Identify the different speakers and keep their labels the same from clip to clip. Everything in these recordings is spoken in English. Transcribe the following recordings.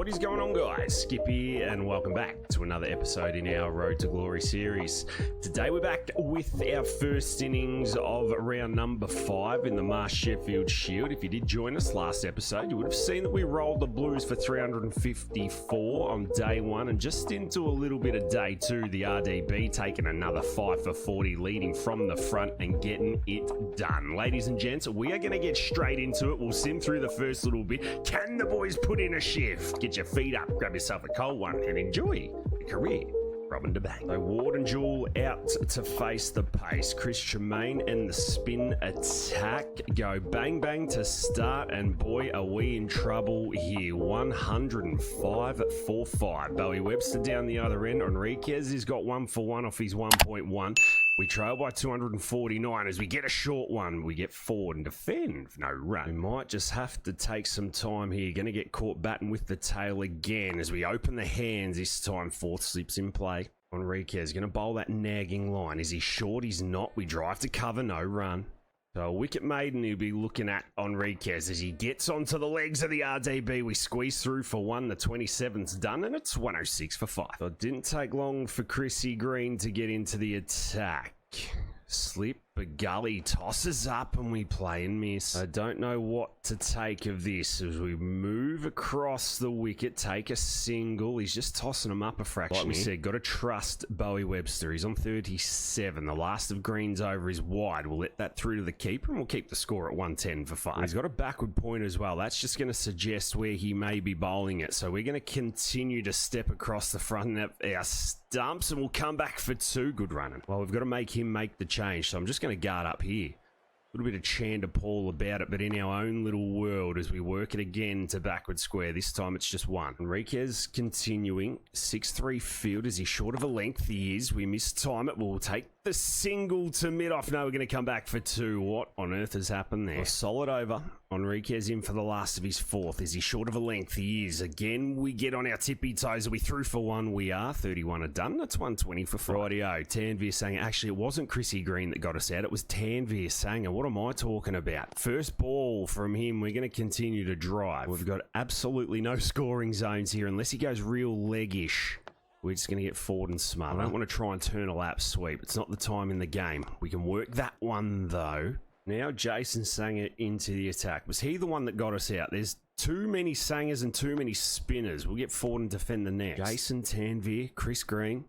Speaker 1: What is going on, guys? Skip here and welcome back to another episode in our Road to Glory series. Today we're back with our first innings of round number 5 in the Marsh Sheffield Shield. If you did join us last episode, you would have seen that we rolled the Blues for 354 on day 1 and just into a little bit of day 2, the RDB taking another 5 for 40, leading from the front and getting it done. Ladies and gents, we are going to get straight into it. We'll sim through the first little bit. Can the boys put in a shift? Get your feet up, grab yourself a cold one and enjoy the career Robin to bang. So Ward and Jewel out to face the pace. Chris Tremaine and the spin attack go bang bang to start, and boy are we in trouble here. 105 for 5. Bowie Webster down the other end. Enriquez has got 1 for 1 off his 1.1. We trail by 249 as we get a short one. We get forward and defend for no run. We might just have to take some time here. Going to get caught batting with the tail again as we open the hands this time. 4th slips in play. Enriquez going to bowl that nagging line. Is he short? He's not. We drive to cover, no run. So a wicket maiden he'll be looking at Enriquez as he gets onto the legs of the RDB. We squeeze through for 1. The 27th's done and it's 106 for 5. So it didn't take long for Chrissy Green to get into the attack. Slip, a gully tosses up and we play and miss. I don't know what to take of this as we move across the wicket, take a single. He's just tossing them up a fraction. Like we said, got to trust Bowie Webster. He's on 37. The last of Green's over is wide. We'll let that through to the keeper and we'll keep the score at 110 for 5. He's got a backward point as well. That's just going to suggest where he may be bowling it. So we're going to continue to step across the front of our stumps and we'll come back for 2. Good running. Well, we've got to make him make the change. So I'm just going to guard up here. A little bit of Chanda Paul about it, but in our own little world as we work it again to backward square. This time it's just 1. Enriquez continuing. 6-3 field. Is he short of a length? He is. We mistime it. We'll take the single to mid-off. No, we're going to come back for 2. What on earth has happened there? A solid over. Enriquez in for the last of his 4th. Is he short of a length? He is. Again, we get on our tippy toes. Are we through for 1? We are. 31 are done. That's 120 for Friday. Tanveer Sangha. Actually, it wasn't Chrissy Green that got us out. It was Tanveer Sangha. What am I talking about? First ball from him. We're going to continue to drive. We've got absolutely no scoring zones here unless he goes real leggish. We're just going to get forward and smart. I don't want to try and turn a lap sweep. It's not the time in the game. We can work that one though. Now Jason Sangha into the attack. Was he the one that got us out? There's too many Sangers and too many spinners. We'll get forward and defend the next. Jason Tanveer, Chris Green.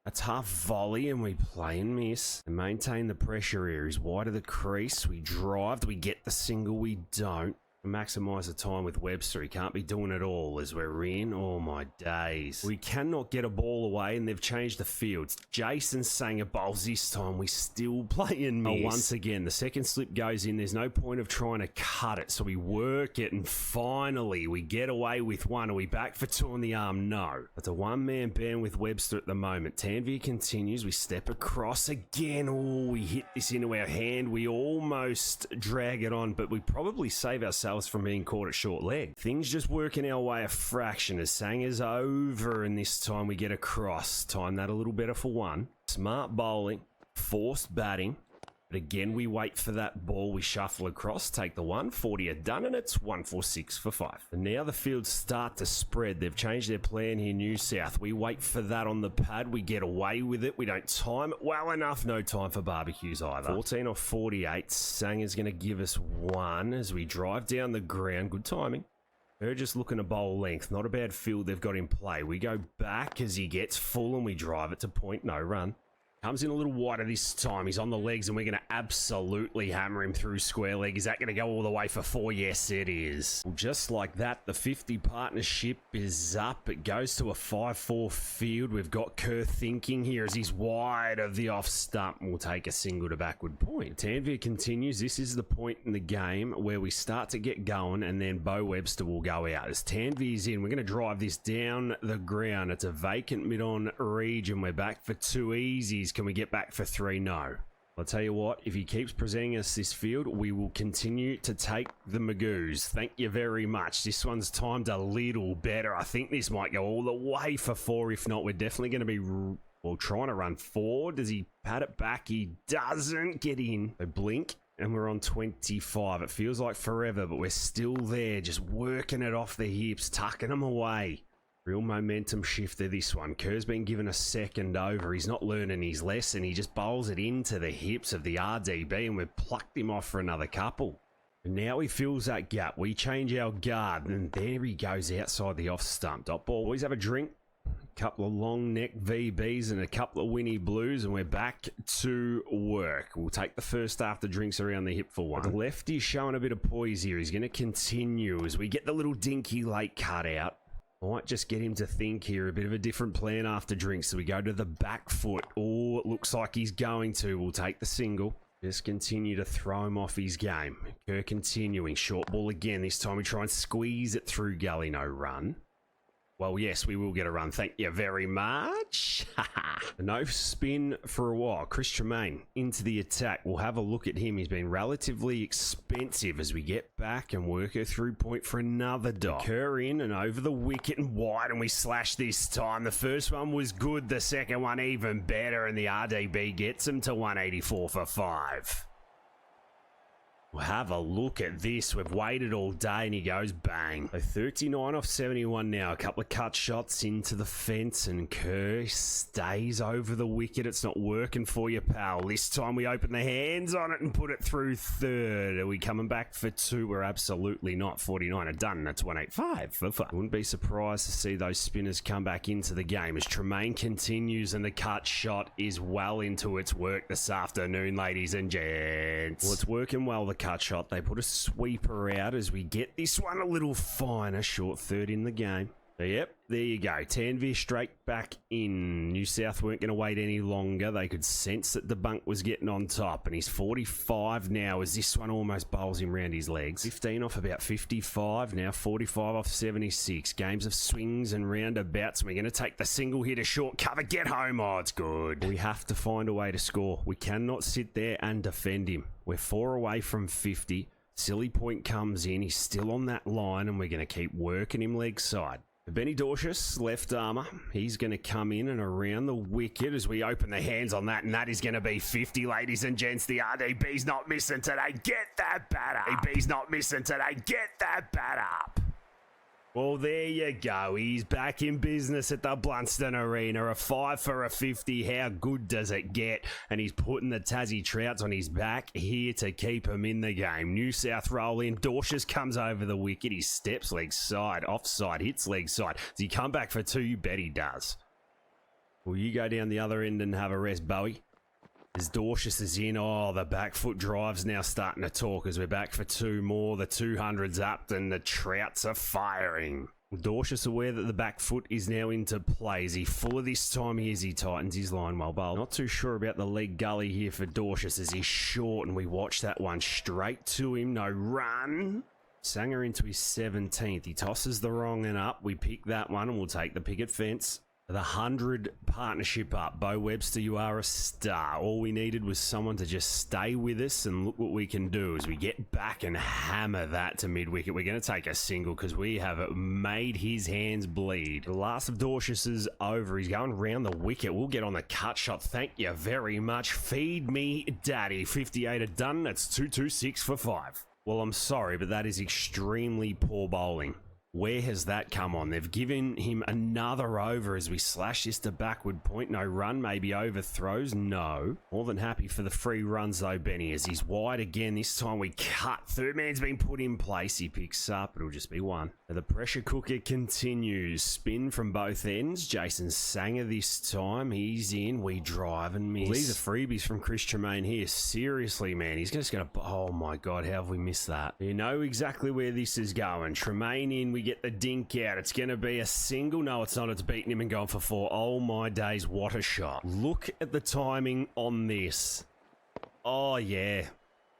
Speaker 1: A tough volley and we play and miss. And maintain the pressure here. He's wide of the crease. We drive. Do we get the single? We don't. Maximise the time with Webster. He can't be doing it all as we're in. Oh my days. We cannot get a ball away and they've changed the fields. Jason Sangha bowls this time. We still play and miss. Once again, the second slip goes in. There's no point of trying to cut it. So we work it and finally we get away with 1. Are we back for 2 on the arm? No. It's a 1-man band with Webster at the moment. Tanveer continues. We step across again. Oh, we hit this into our hand. We almost drag it on, but we probably save ourselves from being caught at short leg. Things just working our way a fraction as Sangha's over and this time we get across. Time that a little better for 1. Smart bowling, forced batting, but again we wait for that ball. We shuffle across, take the 1. 40 are done and it's 146 for 5. And now the fields start to spread. They've changed their plan here, New South. We wait for that on the pad. We get away with it. We don't time it well enough. No time for barbecues either. 14 off 48. Sangha's going to give us 1 as we drive down the ground. Good timing. They're just looking to bowl length. Not a bad field they've got in play. We go back as he gets full and we drive it to point. No run. Comes in a little wider this time. He's on the legs and we're going to absolutely hammer him through square leg. Is that going to go all the way for 4? Yes, it is. Well, just like that, the 50 partnership is up. It goes to a 5-4 field. We've got Kerr thinking here as he's wide of the off stump. We'll take a single to backward point. Tanveer continues. This is the point in the game where we start to get going and then Bo Webster will go out. As Tanveer's in, we're going to drive this down the ground. It's a vacant mid-on region. We're back for 2 easies. Can we get back for 3? No. I'll tell you what, if he keeps presenting us this field, we will continue to take the Magoos. Thank you very much. This one's timed a little better. I think this might go all the way for 4. If not, we're definitely going to be, well, trying to run 4. Does he pat it back? He doesn't get in. So blink. and we're on 25. It feels like forever, but we're still there, just working it off the hips, tucking them away. Real momentum shifter, this one. Kerr's been given a second over. He's not learning his lesson. He just bowls it into the hips of the RDB, and we've plucked him off for another couple. And now he fills that gap. We change our guard, and there he goes outside the off stump. Dot ball. Always have a drink. Couple of long neck VBs and a couple of Winnie Blues, and we're back to work. We'll take the first after drinks around the hip for one. The lefty's showing a bit of poise here. He's going to continue as we get the little dinky late cut out. Might just get him to think here. A bit of a different plan after drinks. So we go to the back foot. Oh, it looks like he's going to. We'll take the single. Just continue to throw him off his game. Kerr continuing. Short ball again. This time we try and squeeze it through gully. No run. Well, yes, we will get a run. Thank you very much. No spin for a while. Chris Tremaine into the attack. We'll have a look at him. He's been relatively expensive as we get back and work her through point for another dot. Kerr in and over the wicket and wide, and we slash this time. The first one was good. The second one even better, and the RDB gets him to 184 for 5. We'll have a look at this. We've waited all day, and he goes bang. So 39 off 71 now. A couple of cut shots into the fence, and Kerr stays over the wicket. It's not working for you, pal. This time we open the hands on it and put it through third. Are we coming back for 2? We're absolutely not. 49 are done. That's 185 for 5. Wouldn't be surprised to see those spinners come back into the game as Tremaine continues, and the cut shot is well into its work this afternoon, ladies and gents. Well, it's working well, the cut shot. They put a sweeper out as we get this one a little finer. Short third in the game. So, yep, there you go. Tanvir straight back in. New South weren't going to wait any longer. They could sense that the bunk was getting on top, and he's 45 now as this one almost bowls him round his legs. 15 off about 55, now 45 off 76. Games of swings and roundabouts. We're going to take the single here to short cover. Get home. Oh, it's good. We have to find a way to score. We cannot sit there and defend him. We're 4 away from 50. Silly point comes in. He's still on that line, and we're going to keep working him leg side. Benny Dorcius, left armour. He's going to come in and around the wicket as we open the hands on that, and that is going to be 50, ladies and gents. The RDB's not missing today. Get that bat up. RDB's not missing today. Get that bat up. Well, there you go. He's back in business at the Blunston Arena. A 5 for a 50. How good does it get? And he's putting the Tassie Trouts on his back here to keep him in the game. New South roll in. Dorcius comes over the wicket. He steps leg side. Offside. Hits leg side. Does he come back for 2? You bet he does. Will you go down the other end and have a rest, Bowie? As Dorcius is in, oh, the back foot drive's now starting to talk as we're back for 2 more. The 200's up and the Trouts are firing. Dorcius aware that the back foot is now into play. Is he full of this time? He tightens his line well bowled. Not too sure about the leg gully here for Dorcius as he's short, and we watch that one straight to him. No run. Sanger into his 17th. He tosses the wrong and up. We pick that one, and we'll take the picket fence. The 100 partnership up. Bo Webster, you are a star. All we needed was someone to just stay with us, and look what we can do as we get back and hammer that to mid-wicket. We're going to take a single because we have made his hands bleed. The last of Dorcius is over. He's going round the wicket. We'll get on the cut shot. Thank you very much. Feed me, daddy. 58 are done. That's 226 for 5. Well, I'm sorry, but that is extremely poor bowling. Where has that come on? They've given him another over as we slash this to backward point. No run, maybe overthrows. No. More than happy for the free runs though, Benny, as he's wide again. This time we cut. Third man's been put in place. He picks up. It'll just be 1. The pressure cooker continues. Spin from both ends. Jason Sanger this time. He's in. We drive and miss. Well, these are freebies from Chris Tremaine here. Seriously, man. He's just going to... Oh my God, how have we missed that? You know exactly where this is going. Tremaine in. We get the dink out. It's going to be a single. No, it's not. It's beating him and going for 4. Oh my days, what a shot. Look at the timing on this. Oh yeah.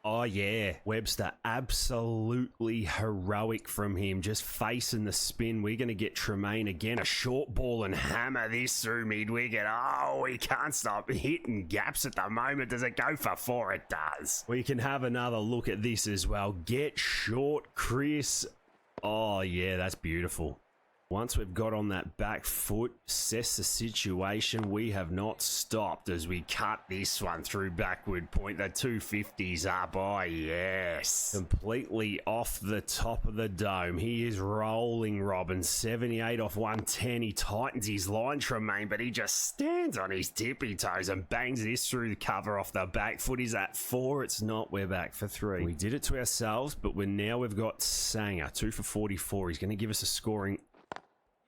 Speaker 1: Oh yeah. Webster, absolutely heroic from him. Just facing the spin. We're going to get Tremaine again. A short ball and hammer this through mid-wicket. Oh, he can't stop hitting gaps at the moment. Does it go for 4? It does. We can have another look at this as well. Get short, Chris. Oh, yeah, that's beautiful. Once we've got on that back foot, assess the situation, we have not stopped as we cut this one through backward point. The 250's up, oh yes. Completely off the top of the dome. He is rolling, Robin. 78 off 110. He tightens his line, Tremaine, but he just stands on his tippy toes and bangs this through the cover off the back foot. Is at 4. It's not. We're back for 3. We did it to ourselves, but we've got Sanger. 2 for 44. He's going to give us a scoring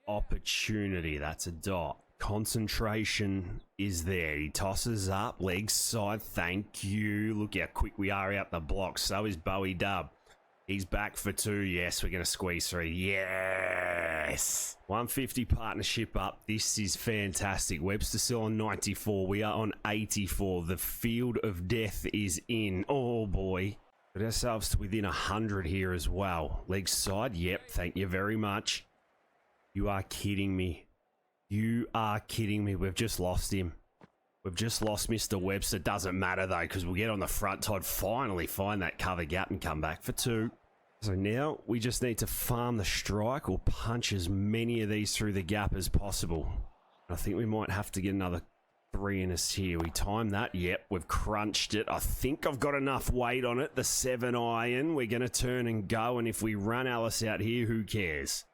Speaker 1: opportunity. That's a dot. Concentration is there. He tosses up, leg side. Thank you. Look how quick we are out the block. So is Bowie Dub. He's back for 2. Yes, we're going to squeeze 3. Yes. 150 partnership up. This is fantastic. Webster still on 94. We are on 84. The field of death is in. Oh boy. Put ourselves to within 100 here as well. Leg side. Yep. Thank you very much. You are kidding me. You are kidding me. We've just lost him. We've just lost Mr. Webster. Doesn't matter though, because we'll get on the front side, finally find that cover gap and come back for 2. So now we just need to farm the strike or punch as many of these through the gap as possible. I think we might have to get another 3 in us here. We time that. Yep, we've crunched it. I think I've got enough weight on it. The 7 iron. We're going to turn and go, and if we run Alice out here, who cares?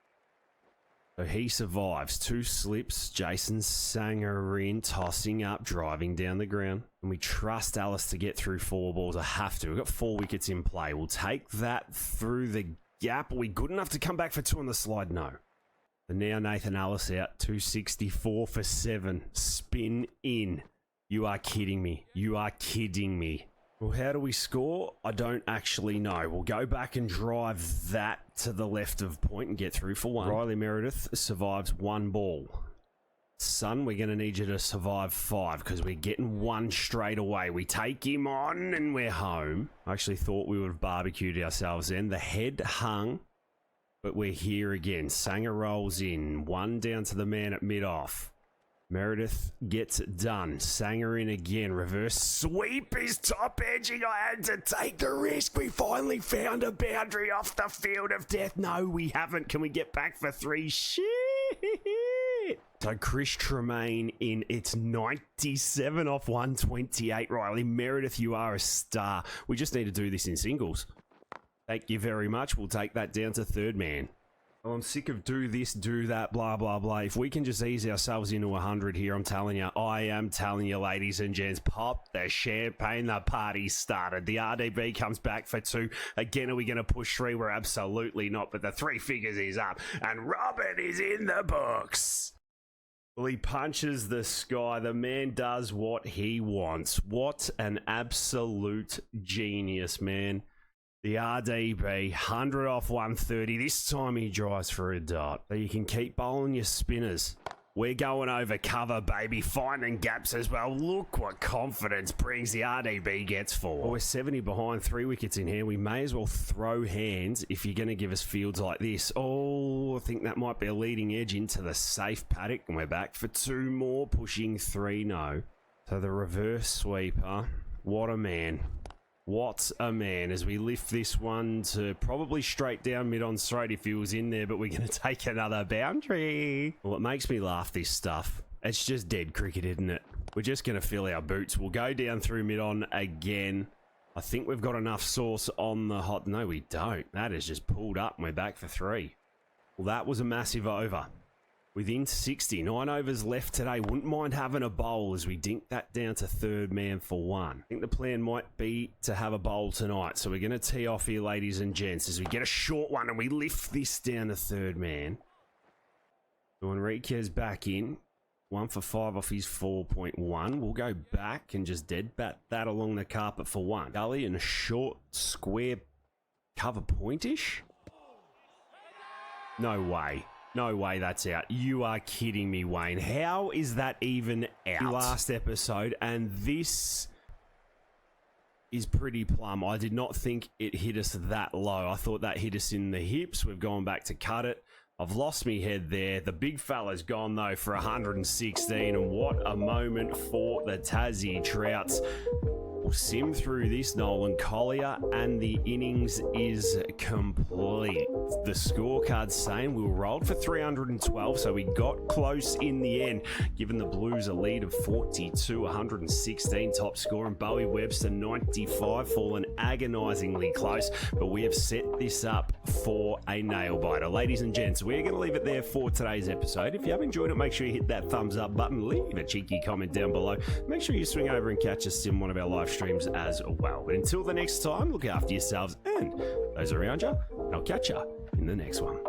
Speaker 1: So he survives. 2 slips. Jason Sanger in, tossing up, driving down the ground. And we trust Alice to get through 4 balls. I have to. We've got 4 wickets in play. We'll take that through the gap. Are we good enough to come back for 2 on the slide? No. And now Nathan Alice out. 264 for 7. Spin in. You are kidding me. You are kidding me. Well, how do we score? I don't actually know. We'll go back and drive that to the left of point and get through for 1. Riley Meredith survives 1 ball. Son, we're going to need you to survive 5 because we're getting 1 straight away. We take him on and we're home. I actually thought we would have barbecued ourselves then. The head hung, but we're here again. Sanger rolls in. 1 down to the man at mid-off. Meredith gets it done. Sanger in again. Reverse sweep is top edging. I had to take the risk. We finally found a boundary off the field of death. No, we haven't. Can we get back for 3? Shit. So Chris Tremaine in. It's 97 off 128. Riley Meredith, you are a star. We just need to do this in singles. Thank you very much. We'll take that down to 3rd man. Well, I'm sick of do this, do that, blah, blah, blah. If we can just ease ourselves into 100 here, I'm telling you, I am telling you, ladies and gents, pop the champagne, the party's started. The RDB comes back for 2. Again, are we going to push 3? We're absolutely not, but the 3 figures is up, and Robin is in the books. Well, he punches the sky. The man does what he wants. What an absolute genius, man. The RDB, 100 off 130. This time he drives for a dot. So you can keep bowling your spinners. We're going over cover, baby. Finding gaps as well. Look what confidence brings. The RDB gets 4. Well, we're 70 behind, 3 wickets in hand. We may as well throw hands if you're going to give us fields like this. Oh, I think that might be a leading edge into the safe paddock. And we're back for 2 more. Pushing 3, no. So the reverse sweeper. What a man. What a man, as we lift this one to probably straight down mid-on straight if he was in there, but we're going to take another boundary. Well, it makes me laugh, this stuff. It's just dead cricket, isn't it? We're just going to fill our boots. We'll go down through mid-on again. I think we've got enough sauce on the hot... No, we don't. That is just pulled up and we're back for 3. Well, that was a massive over. Within 60, 9 overs left today. Wouldn't mind having a bowl as we dink that down to 3rd man for 1. I think the plan might be to have a bowl tonight. So we're going to tee off here, ladies and gents, as we get a short one and we lift this down to 3rd man. So Enriquez back in. 1 for 5 off his 4.1. We'll go back and just dead bat that along the carpet for 1. Gully and a short square cover pointish. No way. No way that's out. You are kidding me, Wayne. How is that even out? Last episode, and this is pretty plumb. I did not think it hit us that low. I thought that hit us in the hips. We've gone back to cut it. I've lost me head there. The big fella's gone, though, for 116, and what a moment for the Tassie Trouts. We'll sim through this, Nolan Collier, and the innings is complete. The scorecard's saying we rolled for 312, so we got close in the end, giving the Blues a lead of 42, 116 top score, and Bowie Webster 95, fallen agonisingly close, but we have set this up for a nail biter. Ladies and gents, we're going to leave it there for today's episode. If you have enjoyed it, make sure you hit that thumbs up button, leave a cheeky comment down below. Make sure you swing over and catch us in one of our live streams as well. But until the next time, look after yourselves and those around you, and I'll catch you in the next one.